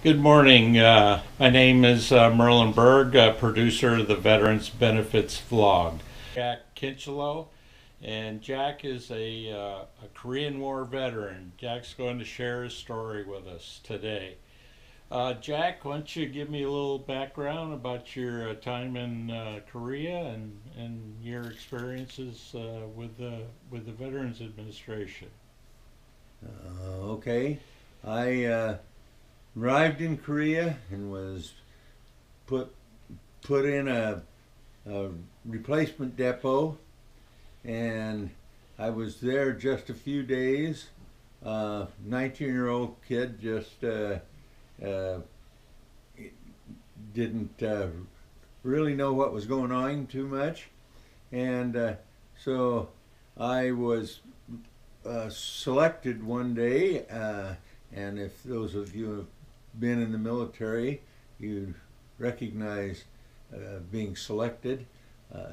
Good morning. My name is Merlin Berg, producer of the Veterans Benefits vlog. Jack Kincheloe, and Jack is a Korean War veteran. Jack's going to share his story with us today. Jack, why don't you give me a little background about your time in Korea and your experiences with the Veterans Administration? Okay. I arrived in Korea and was put put in a replacement depot, and I was there just a few days. 19-year-old kid just uh, didn't really know what was going on too much, and so I was selected one day, and if those of you have been in the military, you recognize being selected. Uh,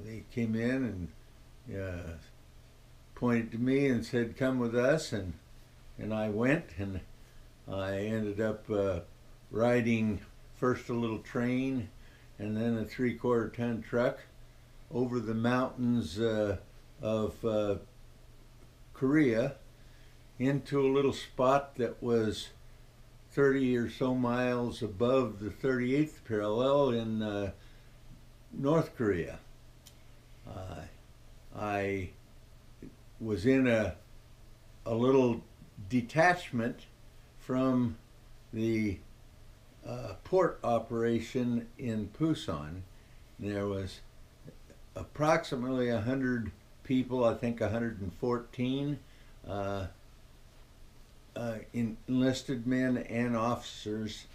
they came in and pointed to me and said, "Come with us," and I went, and I ended up riding first a little train and then a three-quarter ton truck over the mountains of Korea into a little spot that was 30 or so miles above the 38th parallel in North Korea. Uh, I was in a little detachment from the port operation in Pusan. There was approximately 100 people, I think 114 uh, enlisted men and officers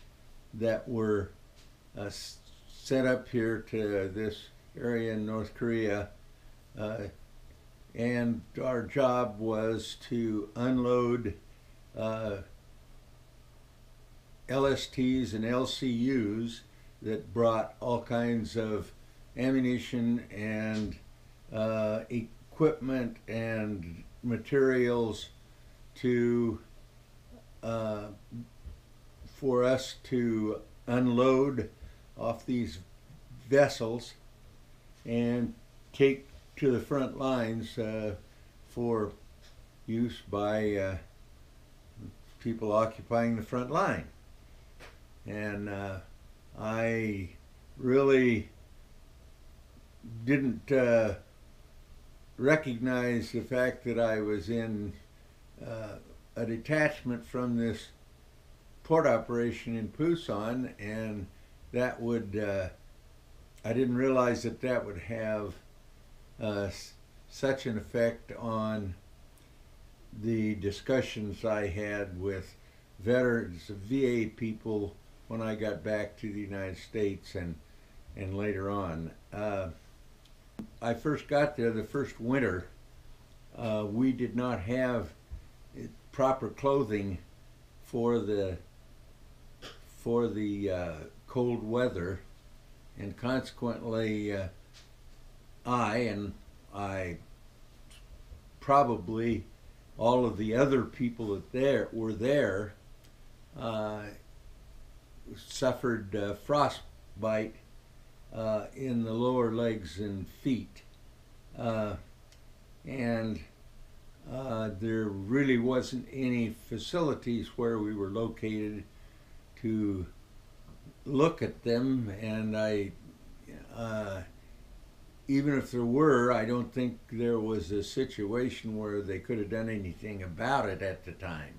that were set up here to this area in North Korea, uh, and our job was to unload uh, LSTs and LCUs that brought all kinds of ammunition and equipment and materials to uh, for us to unload off these vessels and take to the front lines for use by people occupying the front line. And I really didn't recognize the fact that I was in a detachment from this port operation in Pusan, and that would I didn't realize that that would have such an effect on the discussions I had with veterans, VA people, when I got back to the United States and later on. I first got there the first winter. We did not have proper clothing for the cold weather, and consequently, I probably all of the other people that were there uh, suffered frostbite in the lower legs and feet, uh, and there really wasn't any facilities where we were located to look at them, and uh, even if there were, I don't think there was a situation where they could have done anything about it at the time.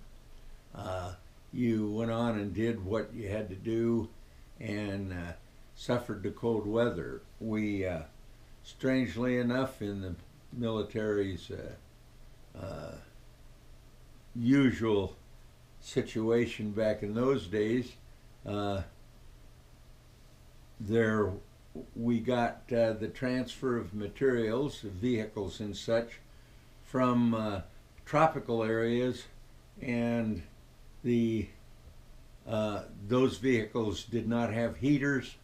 Uh, you went on and did what you had to do, and suffered the cold weather. We, strangely enough, in the military's usual situation back in those days, uh, there we got the transfer of materials, vehicles and such, from tropical areas, and the those vehicles did not have heaters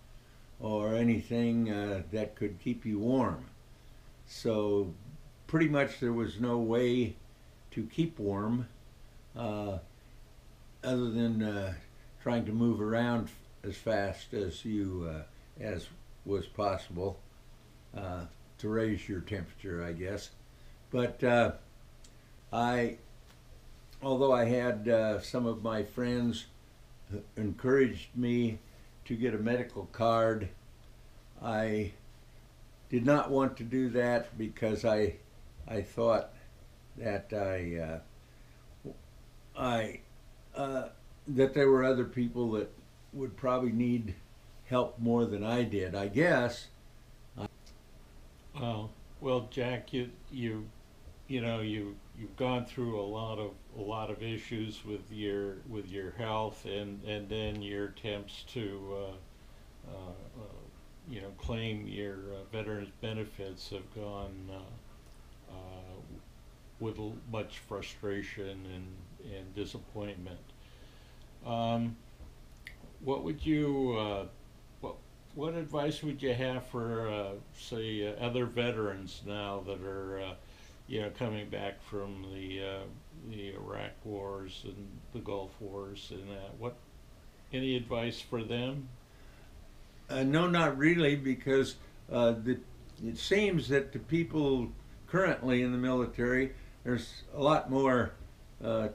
or anything that could keep you warm. So pretty much there was no way to keep warm uh, other than trying to move around as fast as as was possible to raise your temperature, I guess. But although I had some of my friends encouraged me to get a medical card, I did not want to do that because I thought that that there were other people that would probably need help more than I did. I guess. Well, Jack, you've gone through a lot of issues with your health, and then your attempts to claim your veterans benefits have gone with much frustration and disappointment. What would you what advice would you have for say other veterans now that are coming back from the Iraq wars and the Gulf wars and that? What any advice for them? No, not really, because it seems that the people currently in the military, there's a lot more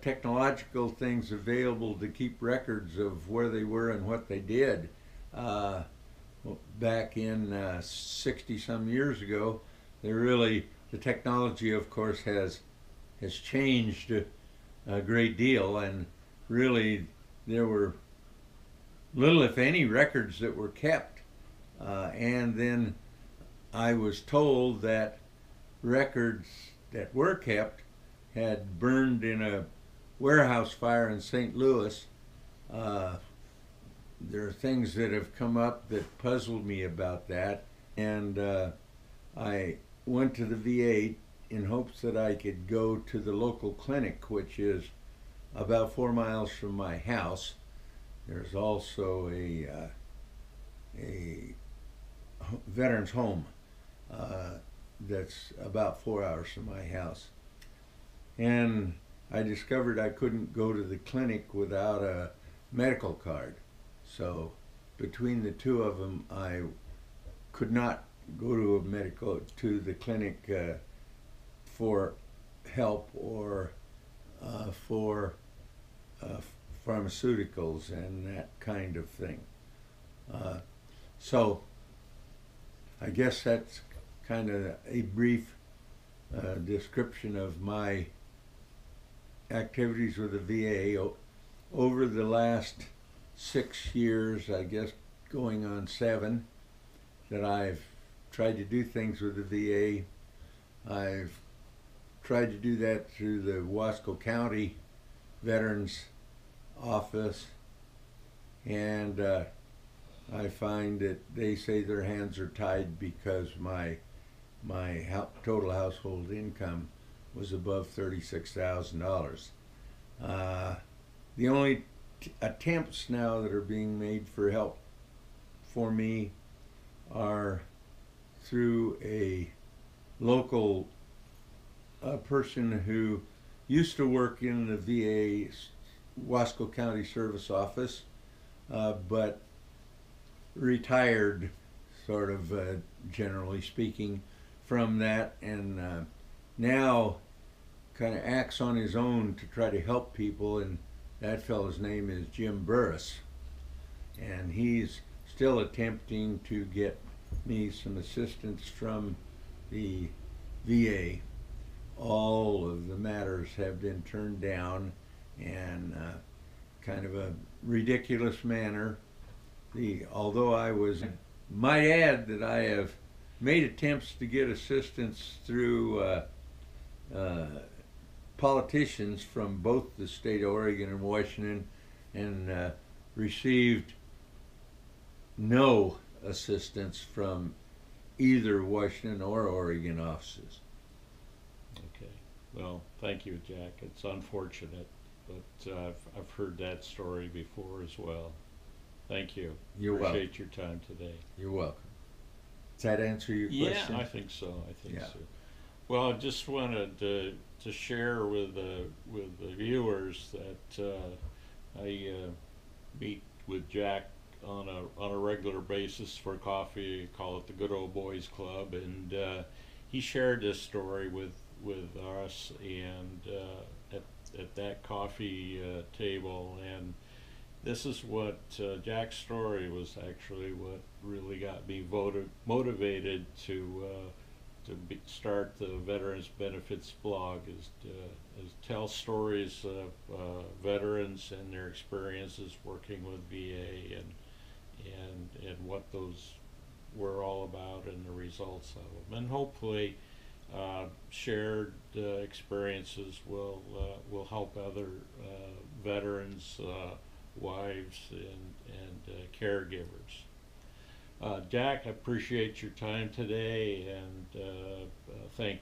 technological things available to keep records of where they were and what they did. Back in 60 some years ago, the technology, of course, has changed a great deal, and really there were little, if any, records that were kept. And then I was told that records that were kept had burned in a warehouse fire in St. Louis. There are things that have come up that puzzled me about that, and I went to the VA in hopes that I could go to the local clinic, which is about 4 miles from my house. There's also a veterans home that's about 4 hours from my house. And I discovered I couldn't go to the clinic without a medical card. So between the two of them, I could not go to the clinic for help or for pharmaceuticals and that kind of thing. So I guess that's kind of a brief description of my activities with the VA over the last 6 years, I guess going on 7, that I've tried to do things with the VA. I've tried to do that through the Wasco County Veterans Office, and I find that they say their hands are tied because my total household income was above $36,000. The only attempts now that are being made for help for me are through a local person who used to work in the VA Wasco County Service Office, but retired, sort of generally speaking, from that, and now kind of acts on his own to try to help people, and that fellow's name is Jim Burris, and he's still attempting to get me some assistance from the VA. All of the matters have been turned down in kind of a ridiculous manner. Although I might add that I have made attempts to get assistance through politicians from both the state of Oregon and Washington, and received no assistance from either Washington or Oregon offices. Okay. Well, thank you, Jack. It's unfortunate, but I've heard that story before as well. Thank you. You're welcome. Appreciate your time today. You're welcome. Does that answer your question? Yeah, I think so. So. Well, I just wanted to share with the viewers that I meet with Jack on a regular basis for coffee. Call it the Good Old Boys Club, and he shared this story with us and at that coffee table. And this is what Jack's story was actually what really got me motivated to start the Veterans Benefits blog, is tell stories of veterans and their experiences working with VA, and what those were all about and the results of them. And hopefully shared experiences will help other veterans, wives, and caregivers. Jack, I appreciate your time today, and thank